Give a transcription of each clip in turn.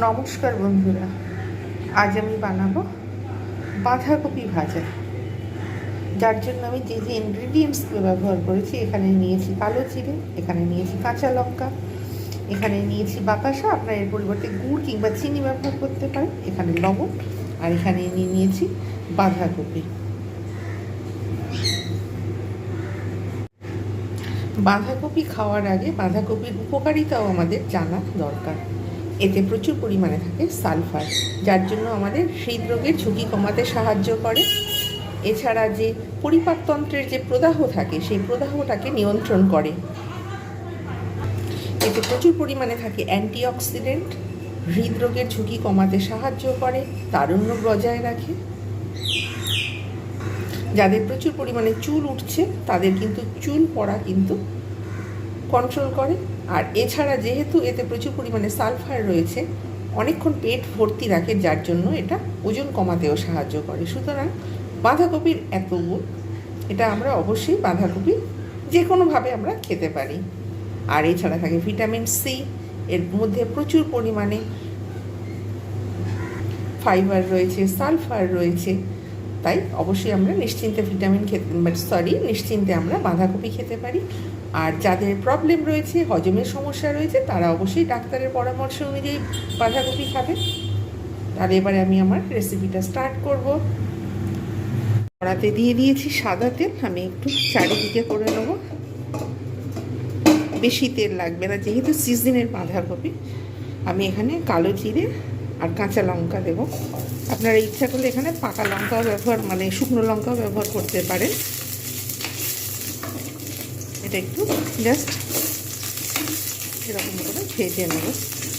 নমস্কার বন্ধুরা, আজ আমি বানাবো বাঁধাকপি ভাজা। যার জন্য আমি যে যে ইনগ্রিডিয়েন্টসগুলো ব্যবহার করেছি, এখানে নিয়েছি কালো জিরে, এখানে নিয়েছি কাঁচা লঙ্কা, এখানে নিয়েছি বাতাসা, আপনারা এর পরিবর্তে গুড় কিংবা চিনি ব্যবহার করতে পারেন, এখানে লবণ, আর এখানে নিয়েছি বাঁধাকপি। বাঁধাকপি খাওয়ার আগে বাঁধাকপির উপকারিতাও আমাদের জানা দরকার। এতে প্রচুর পরিমাণে থাকে সালফার, যার জন্য আমাদের হৃদরোগের ঝুঁকি কমাতে সাহায্য করে। এছাড়া যে পরিপাকতন্ত্রের যে প্রদাহ থাকে, সেই প্রদাহটাকে নিয়ন্ত্রণ করে। এতে প্রচুর পরিমাণে থাকে অ্যান্টিঅক্সিডেন্ট, হৃদরোগের ঝুঁকি কমাতে সাহায্য করে, তারুণ্য বজায় রাখে। যাদের প্রচুর পরিমাণে চুল উঠছে, তাদের কিন্তু চুল পড়া কিন্তু কন্ট্রোল করে। আর এছাড়া যেহেতু এতে প্রচুর পরিমাণে সালফার রয়েছে, অনেকক্ষণ পেট ভর্তি রাখে, যার জন্য এটা ওজন কমাতেও সাহায্য করে। সুতরাং বাঁধাকপির এত গুণ, এটা আমরা অবশ্যই বাঁধাকপি যে কোনোভাবে আমরা খেতে পারি। আর এছাড়া থাকে ভিটামিন সি, এর মধ্যে প্রচুর পরিমাণে ফাইবার রয়েছে, সালফার রয়েছে। তাই অবশ্যই আমরা নিশ্চিন্তে নিশ্চিন্তে আমরা বাঁধাকপি খেতে পারি। আর যাদের প্রবলেম রয়েছে, হজমের সমস্যা রয়েছে, তারা অবশ্যই ডাক্তারের পরামর্শ অনুযায়ী বাঁধাকপি খাবে। তাহলে এবারে আমি আমার রেসিপিটা স্টার্ট করব। কড়াতে দিয়ে দিয়েছি সাদা তেল, আমি একটু চারিদিকে করে নেব। বেশি তেল লাগবে না, যেহেতু সিজনের বাঁধাকপি। আমি এখানে কালো জিরে আর কাঁচা লঙ্কা দেব। আপনারা ইচ্ছা করলে এখানে পাকা লঙ্কাও শুকনো লঙ্কাও ব্যবহার করতে পারেন। এটা একটু জাস্ট এরকম করে ভেজে নেব,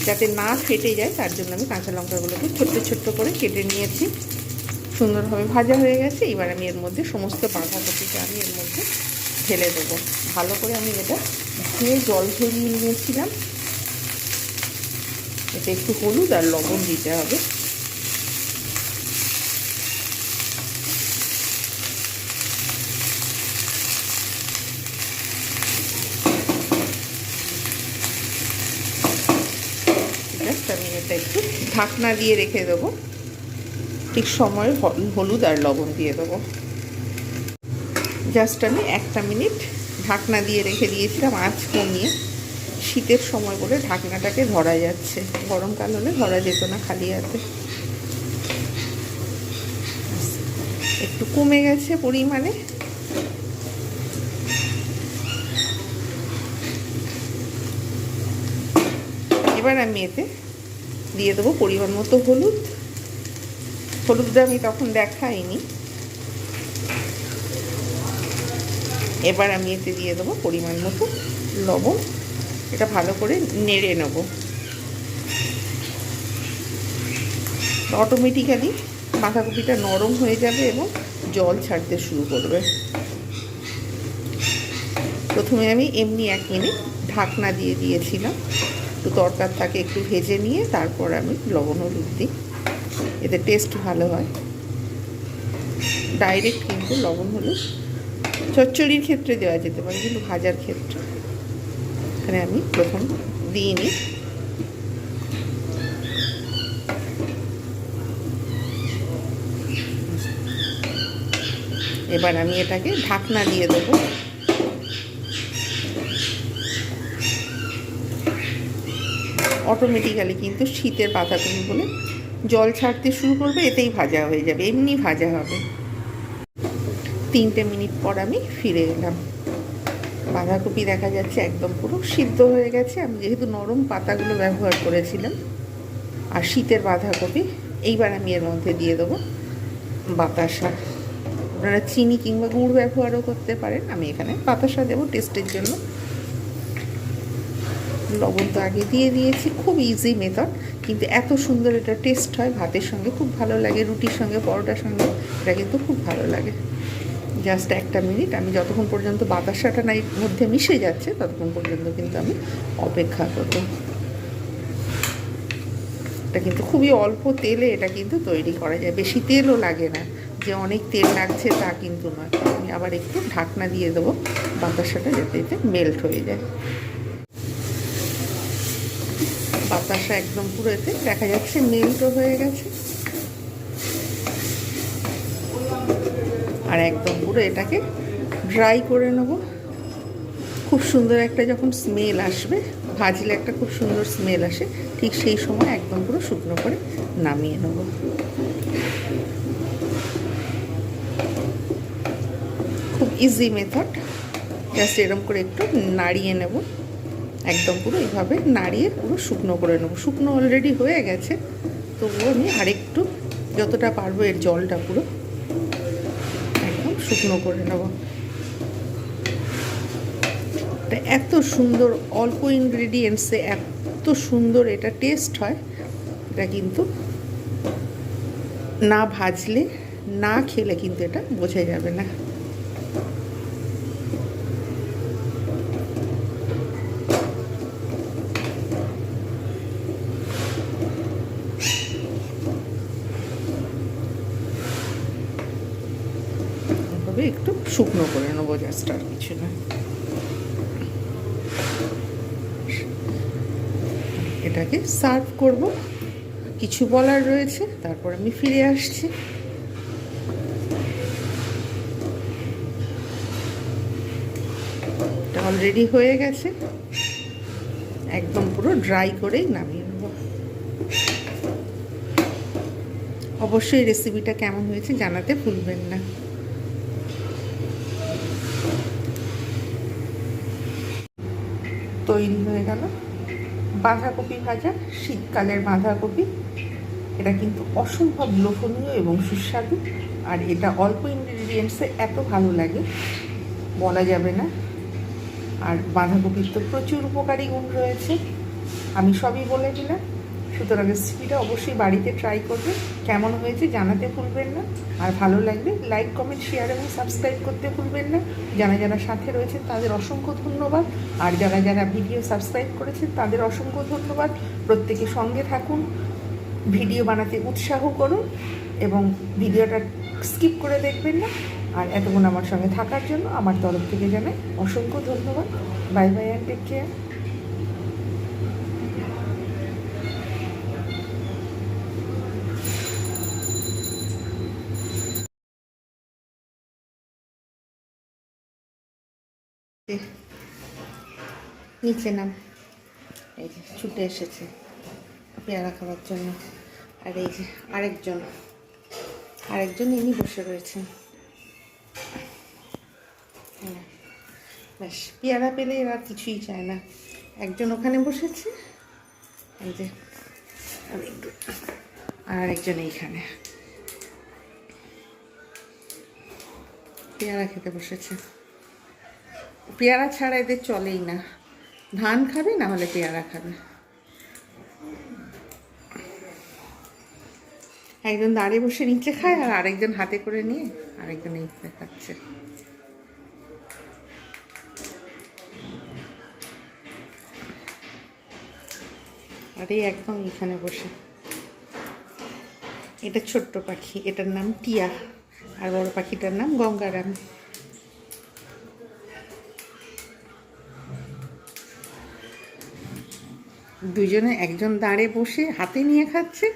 যাতে না ফেটে যায়। তার জন্য আমি কাঁচা লঙ্কাগুলোকে ছোট্ট ছোট্ট করে কেটে নিয়েছি। সুন্দরভাবে ভাজা হয়ে গেছে। এবার আমি এর মধ্যে সমস্ত বাঁধাকপিটা আমি এর মধ্যে ঢেলে দেবো। ভালো করে আমি এটা ধুয়ে জল ঝরিয়ে নিয়েছিলাম। এতে একটু হলুদ আর লবণ দিতে হবে। আমি এটা একটু ঢাকনা দিয়ে রেখে দেবো। ঠিক সময়ে হলুদ আর লবণ দিয়ে দেবো। জাস্ট আমি 1 মিনিট ঢাকনা দিয়ে রেখে দিয়েছিলাম, আঁচ কমিয়ে। শীতের সময় বলে ঢাকনাটাকে ধরা যাচ্ছে, গরমকাল হলে ধরা যেত না খালি হাতে। একটু কমে গেছে পরিমাণে। এবার আমি এতে দিয়ে দেবো পরিমাণ মতো হলুদ। হলুদটা আমি তখন দেখাইনি। এবার আমি এতে দিয়ে দেবো পরিমাণ মতো লবণ। এটা ভালো করে নেড়ে নেব। অটোমেটিক্যালি বাঁধাকপিটা নরম হয়ে যাবে এবং জল ছাড়তে শুরু করবে। প্রথমে আমি এমনি 1 মিনিট ঢাকনা দিয়ে দিয়েছিলাম, একটু তরকারটাকে একটু ভেজে নিয়ে তারপর আমি লবণ হলুদ দিই। এতে টেস্ট ভালো হয়। ডাইরেক্ট কিন্তু লবণ হলুদ চচ্চড়ির ক্ষেত্রে দেওয়া যেতে পারে, কিন্তু ভাজার ক্ষেত্রে এখানে আমি প্রথম দিইনি। এবার আমি এটাকে ঢাকনা দিয়ে দেবো। অটোমেটিক্যালি কিন্তু শীতের বাঁধাকপি বলে জল ছাড়তে শুরু করবে, এতেই ভাজা হয়ে যাবে, এমনি ভাজা হবে। 3 মিনিট পর আমি ফিরে এলাম। বাঁধাকপি দেখা যাচ্ছে একদম পুরো সিদ্ধ হয়ে গেছে। আমি যেহেতু নরম পাতাগুলো ব্যবহার করেছিলাম আর শীতের বাঁধাকপি। এইবার আমি এর মধ্যে দিয়ে দেবো বাতাসা। আপনারা চিনি কিংবা গুড় ব্যবহারও করতে পারেন। আমি এখানে বাতাসা দেবো টেস্টের জন্য। লবণ তো আগে দিয়ে দিয়েছি। খুব ইজি মেথড, কিন্তু এত সুন্দর এটা টেস্ট হয়। ভাতের সঙ্গে খুব ভালো লাগে, রুটির সঙ্গে, পরোটার সঙ্গে এটা কিন্তু খুব ভালো লাগে। জাস্ট 1 মিনিট আমি যতক্ষণ পর্যন্ত বাতাসাটা না এর মধ্যে মিশে যাচ্ছে, ততক্ষণ পর্যন্ত কিন্তু আমি অপেক্ষা করব। এটা কিন্তু খুবই অল্প তেলে এটা কিন্তু তৈরি করা যায়। বেশি তেলও লাগে না, যে অনেক তেল লাগছে তা কিন্তু নয়। আমি আবার একটু ঢাকনা দিয়ে দেবো বাতাসাটা যাতে এতে মেল্ট হয়ে যায়। বাতাসা একদম পুরো এতে দেখা যাচ্ছে মেল্টও হয়ে গেছে। আর একদম পুরো এটাকে ড্রাই করে নেব। খুব সুন্দর একটা যখন স্মেল আসবে, ভাজলে একটা খুব সুন্দর স্মেল আসে, ঠিক সেই সময় একদম পুরো শুকনো করে নামিয়ে নেব। খুব ইজি মেথড। জাস্ট এরকম করে একটু নাড়িয়ে নেব, একদম পুরো এইভাবে নাড়িয়ে পুরো শুকনো করে নেব। শুকনো অলরেডি হয়ে গেছে, তবুও আমি আরেকটু যতটা পারবো এর জলটা পুরো একদম শুকনো করে নেব। এত সুন্দর অল্প ইনগ্রেডিয়েন্টসে এত সুন্দর এটা টেস্ট হয়, এটা কিন্তু না ভাজলে না খেলে কিন্তু এটা বোঝা যাবে না। এভাবে একটু শুকনো করে নেবো, জাস্ট, আর কিছু না। এটাকে সার্ভ করব। কিছু বলার রয়েছে, তারপর আমি ফিরে আসছি। এটা অলরেডি হয়ে গেছে, একদম পুরো ড্রাই করেই নামিয়ে নেব। অবশ্যই রেসিপিটা কেমন হয়েছে জানাতে ভুলবেন না। তৈরি হয়ে গেল বাঁধাকপি ভাজা, শীতকালের বাঁধাকপি। এটা কিন্তু অসম্ভব লোভনীয় এবং সুস্বাদু, আর এটা অল্প ইনগ্রিডিয়েন্টসে এত ভালো লাগে বলা যাবে না। আর বাঁধাকপির তো প্রচুর উপকারী গুণ রয়েছে, আমি সবই বলে দিলাম। সুতরাং রেসিপিটা অবশ্যই বাড়িতে ট্রাই করবে, কেমন হয়েছে জানাতে ভুলবেন না। আর ভালো লাগলে লাইক, কমেন্ট, শেয়ার এবং সাবস্ক্রাইব করতে ভুলবেন না। যারা যারা সাথে রয়েছেন তাদের অসংখ্য ধন্যবাদ, আর যারা যারা ভিডিও সাবস্ক্রাইব করেছেন তাদের অসংখ্য ধন্যবাদ। প্রত্যেকে সঙ্গে থাকুন, ভিডিও বানাতে উৎসাহ করুন এবং ভিডিওটা স্কিপ করে দেখবেন না। আর এতক্ষণ আমার সঙ্গে থাকার জন্য আমার তরফ থেকে জানাই অসংখ্য ধন্যবাদ। Bye bye and take care. নিচে নাম, এই যে ছুটে এসেছে পেয়ারা খাওয়ার জন্য। আর এই যে আরেকজন ইনি বসে রয়েছেন। হ্যাঁ, ব্যাস, পেয়ারা পেলে এরা কিছুই চায় না। একজন ওখানে বসেছে, এই যে, আর আরেকজন এইখানে পেয়ারা খেতে বসেছে। পেয়ারা ছাড়া এদের চলেই না, ধান খাবে না হলে পেয়ারা খাবে। একজন দাঁড়িয়ে বসে নিচে খায়, আর আরেকজন হাতে করে নিয়ে আরেকজন এইখানে খাচ্ছে। আর এই একদম এখানে বসে। এটা ছোট্ট পাখি, এটার নাম টিয়া, আর বড় পাখিটার নাম গঙ্গারাম। দুজনে, একজন দাঁড়ে বসে হাতে নিয়ে খাচ্ছে,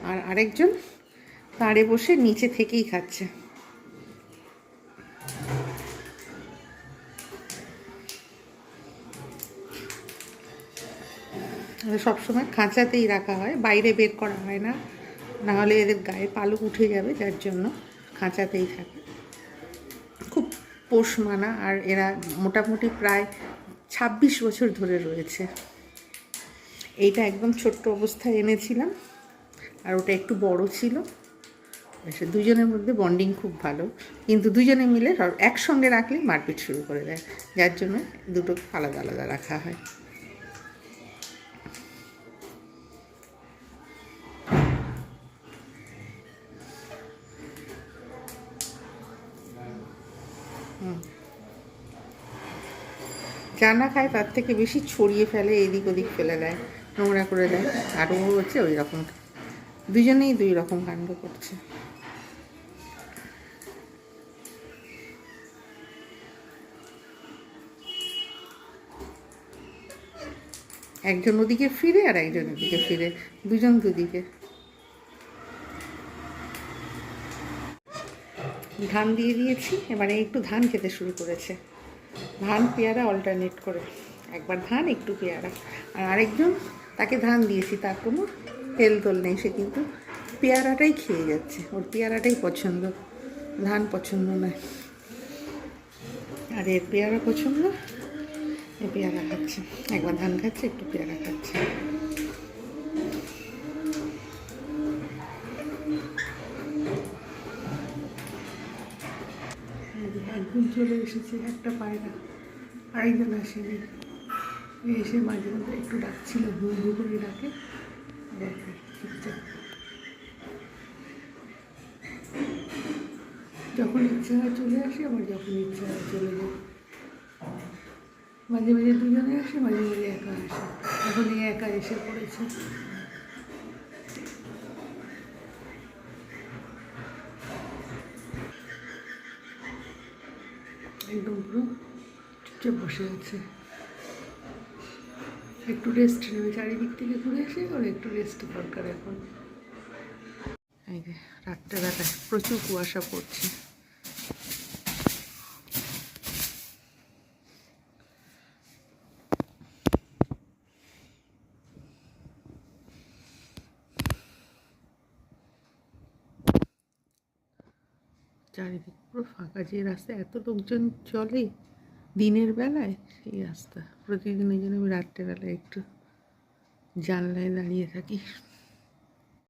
আর আরেকজন দাঁড়ে বসে নিচে থেকেই খাচ্ছে। সবসময় খাঁচাতেই রাখা হয়, বাইরে বের করা হয় না, নাহলে এদের গায়ে পালক উঠে যাবে, যার জন্য খাঁচাতেই থাকে। খুব পোষ মানা, আর এরা মোটামুটি প্রায় 26 বছর ধরে রয়েছে। এইটা একদম ছোট্ট অবস্থায় এনেছিলাম, আর ওটা একটু বড় ছিল। দুজনের মধ্যে বন্ডিং খুব ভালো, কিন্তু দুজনে মিলে একসঙ্গে রাখলে মারপিট শুরু করে দেয়, যার জন্য দুটো আলাদা আলাদা রাখা হয়। যা না খায় তার থেকে বেশি ছড়িয়ে ফেলে, এদিক ওদিক ফেলে দেয়, নোংরা করে দেয়। আর ও হচ্ছে ওই রকম, দুজনেই দুই রকম কাণ্ড করছে। একজন ওদিকে ফিরে আর একজন এদিকে ফিরে, দুজন দুদিকে। ধান দিয়ে দিয়েছি, এবারে একটু ধান খেতে শুরু করেছে। ধান পেয়ারা অল্টারনেট করে, একবার ধান একটু পেয়ারা। আর আরেকজন, তাকে ধান দিয়েছি, তার কোনো তেল তোল নেই, সে কিন্তু পেয়ারাটাই খেয়ে যাচ্ছে, ওর পেয়ারাটাই পছন্দ, ধান পছন্দ নয়। আর এর পেয়ারা পছন্দ, এ পেয়ারা খাচ্ছে, একবার ধান খাচ্ছে একটু পেয়ারা খাচ্ছে। একজন চলে এসেছে, একটা পায়রা, আরেকজন আসেনি, এসে মাঝে মধ্যে একটু ডাকছিল, ঘুম ঘুম করে ডাকে, চুপচাপ। যখন ইচ্ছা হয় চলে আসে, আবার যখন ইচ্ছা হয় চলে যায়। মাঝে মাঝে দুজনে আসে, মাঝে মাঝে একা আসে, এখন এই একা এসে পড়েছে। একদম পুরো চুপচাপ বসে আছে, একটু রেস্ট নেবে, চারিদিক থেকে ঘুরে এসে ওর একটু রেস্ট দরকার এখন। এই যে রাত্রেবেলায় প্রচুর কুয়াশা পড়ছে। চারিদিক পুরো ফাঁকা, যে রাস্তায় এত লোকজন চলে দিনের বেলায়, সেই রাস্তা প্রতিদিন। এই জন্য আমি রাত্রেবেলায় একটু জানলায় দাঁড়িয়ে থাকি।